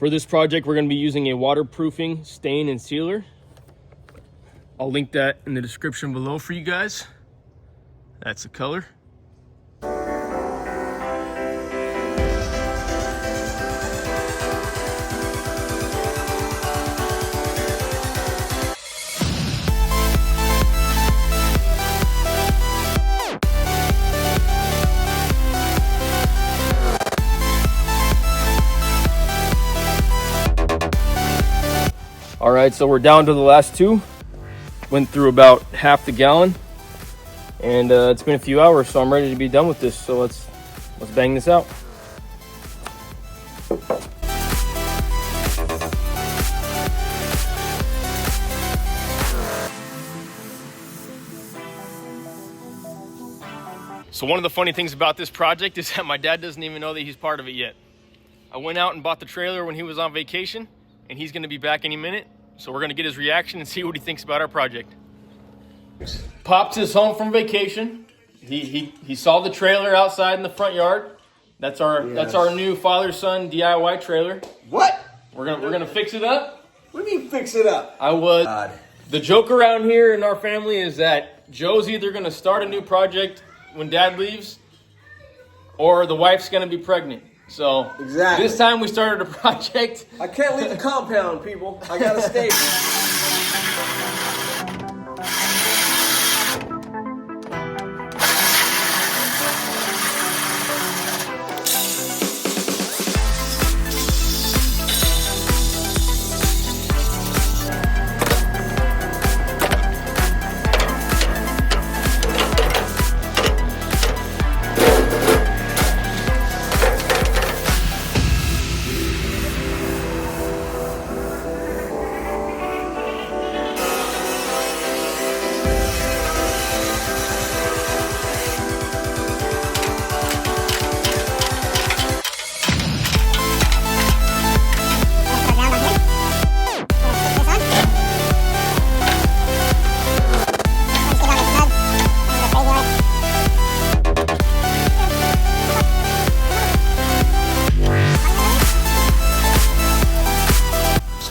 For this project, we're going to be using a waterproofing stain and sealer. I'll link that in the description below for you guys. That's the color. All right, so we're down to the last two. Went through about half the gallon, and it's been a few hours, so I'm ready to be done with this. So let's bang this out. So one of the funny things about this project is that my dad doesn't even know that he's part of it yet. I went out and bought the trailer when he was on vacation, and he's gonna be back any minute. So we're gonna get his reaction and see what he thinks about our project. Pops is home from vacation. He saw the trailer outside in the front yard. That's our new father-son DIY trailer. What? We're gonna fix it up. What do you mean fix it up? The joke around here in our family is that Joe's either gonna start a new project when Dad leaves, or the wife's gonna be pregnant. So exactly. This time we started a project. I can't leave the compound, people. I gotta stay.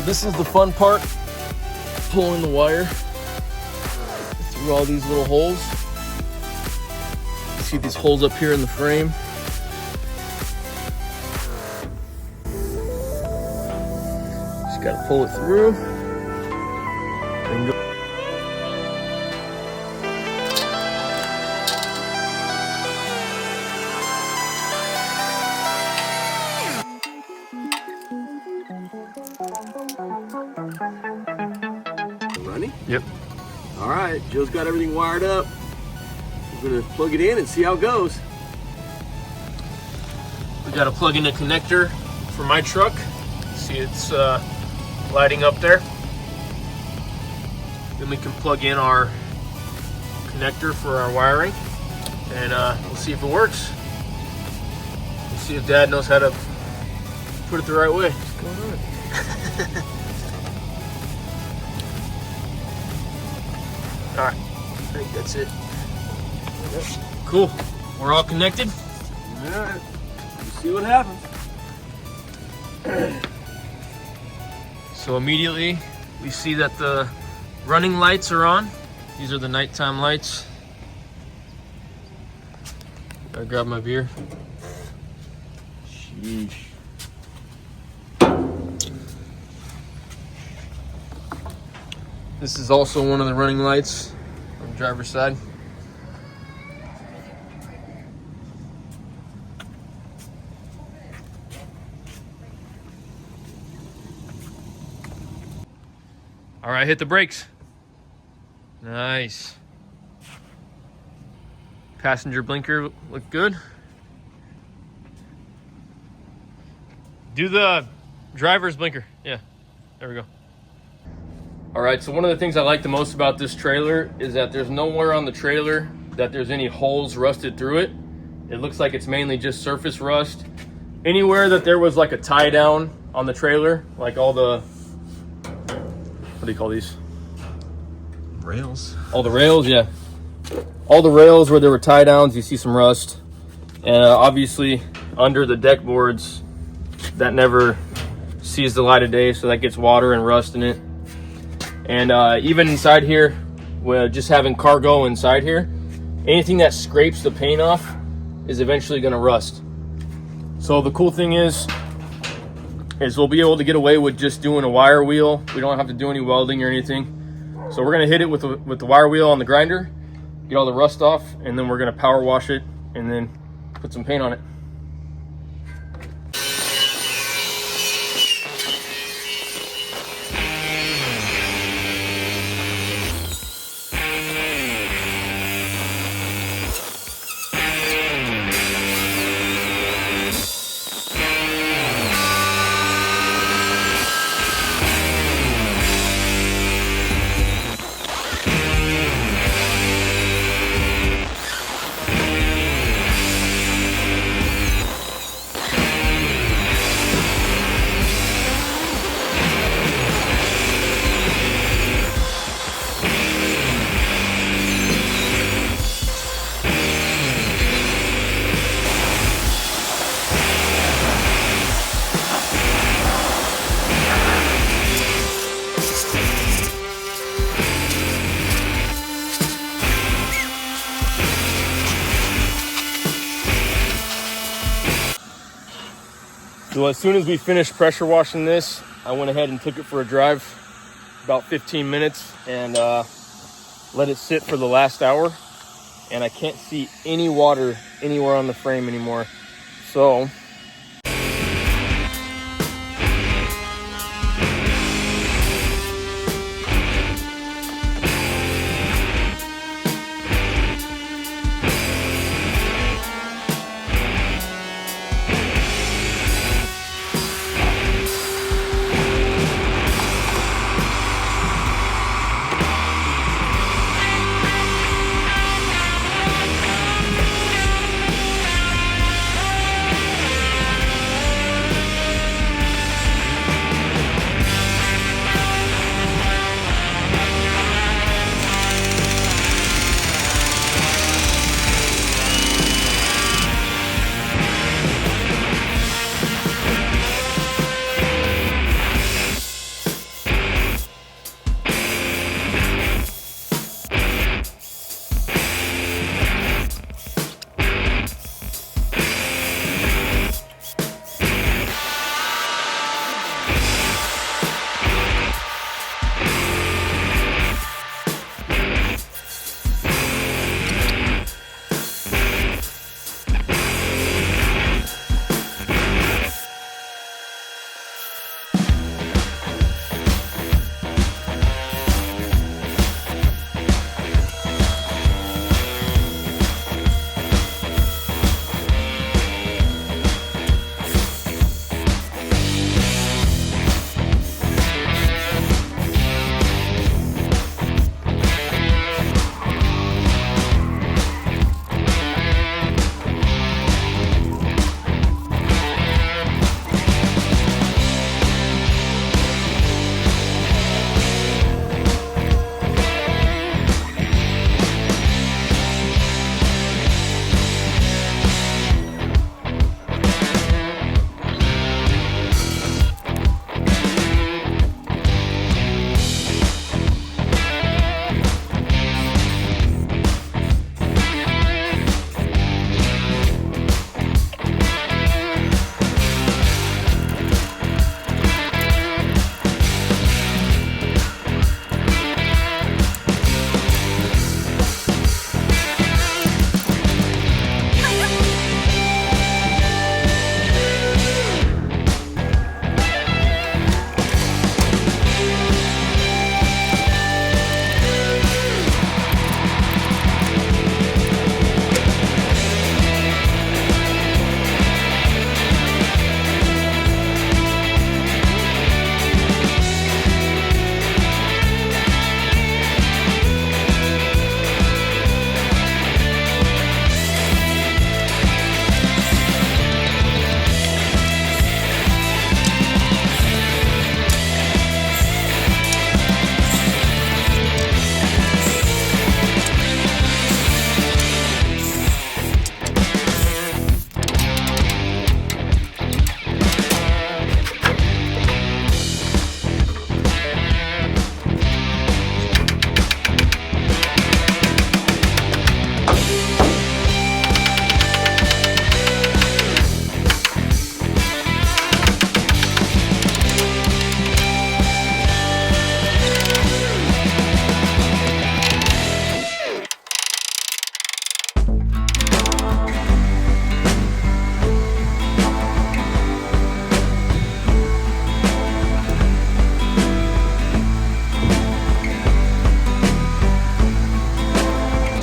This is the fun part, pulling the wire through all these little holes. You see these holes up here in the frame. Just gotta pull it through. And go. Running? Yep. All right, Joe's got everything wired up. We're gonna plug it in and see how it goes. We gotta plug in a connector for my truck. See, it's lighting up there. Then we can plug in our connector for our wiring, and we'll see if it works. We'll see if Dad knows how to put it the right way. What's going on? All right, I think that's it. Cool, we're all connected. All right, let's see what happens. So immediately we see that the running lights are on. These are the nighttime lights. Gotta grab my beer. Sheesh. This is also one of the running lights on the driver's side. All right, hit the brakes. Nice. Passenger blinker look good. Do the driver's blinker. Yeah, there we go. All right, so one of the things I like the most about this trailer is that there's nowhere on the trailer that there's any holes rusted through it. It looks like it's mainly just surface rust. Anywhere that there was like a tie down on the trailer, like all the, what do you call these? Rails. All the rails, yeah. All the rails where there were tie downs, you see some rust. And obviously under the deck boards, that never sees the light of day, so that gets water and rust in it. And even inside here, with just having cargo inside here, anything that scrapes the paint off is eventually gonna rust. So the cool thing is we'll be able to get away with just doing a wire wheel. We don't have to do any welding or anything. So we're gonna hit it with the wire wheel on the grinder, get all the rust off, and then we're gonna power wash it and then put some paint on it. So as soon as we finished pressure washing this, I went ahead and took it for a drive, about 15 minutes, and let it sit for the last hour. And I can't see any water anywhere on the frame anymore. So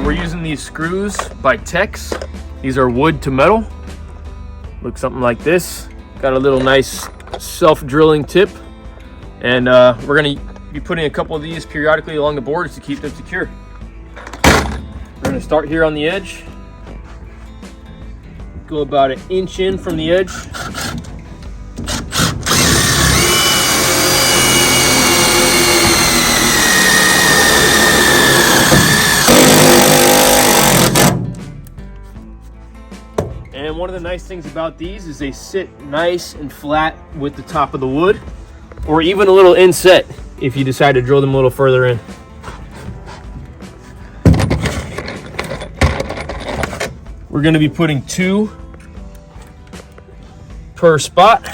So we're using these screws by Tex. These are wood to metal. Looks something like this. Got a little nice self-drilling tip. And we're gonna be putting a couple of these periodically along the boards to keep them secure. We're gonna start here on the edge. Go about 1 inch in from the edge. And one of the nice things about these is they sit nice and flat with the top of the wood, or even a little inset if you decide to drill them a little further in. We're going to be putting 2 per spot.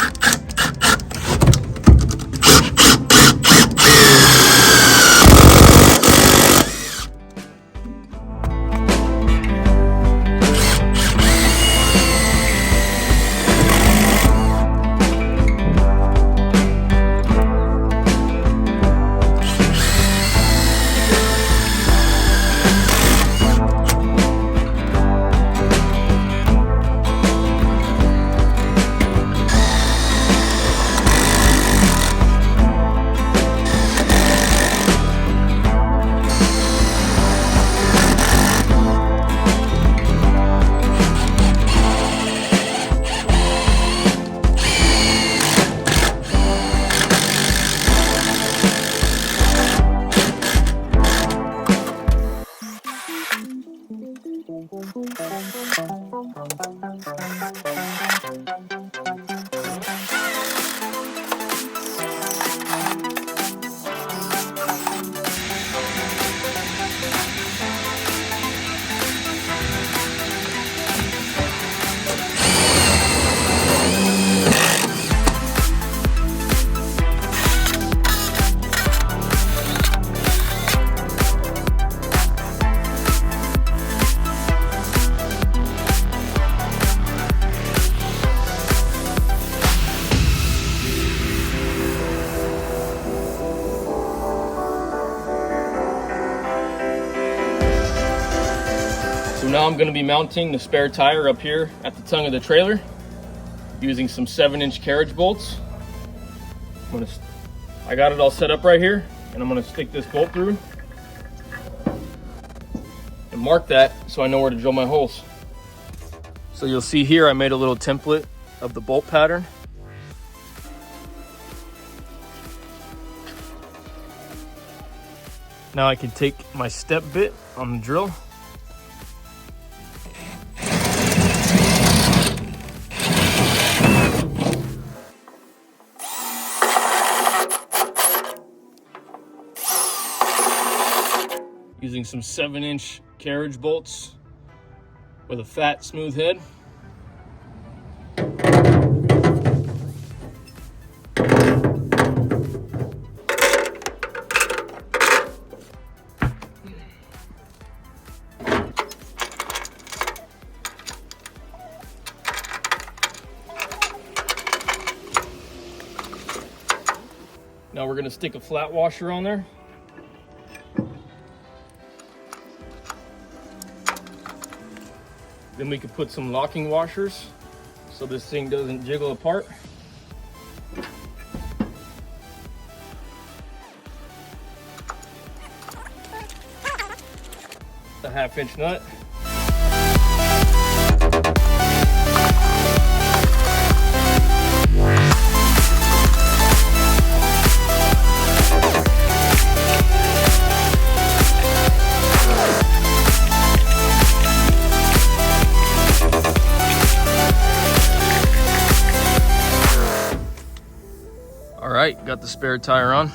So now I'm going to be mounting the spare tire up here at the tongue of the trailer using some 7-inch carriage bolts. I got it all set up right here, and I'm going to stick this bolt through and mark that so I know where to drill my holes. So you'll see here I made a little template of the bolt pattern. Now I can take my step bit on the drill . Using some 7-inch carriage bolts with a fat, smooth head. Now we're going to stick a flat washer on there. Then we could put some locking washers so this thing doesn't jiggle apart. A 1/2-inch nut. All right, got the spare tire on.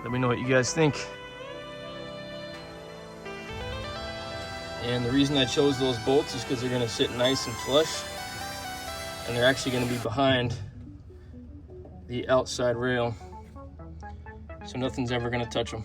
Let me know what you guys think. And the reason I chose those bolts is because they're going to sit nice and flush, and they're actually going to be behind the outside rail, so nothing's ever going to touch them.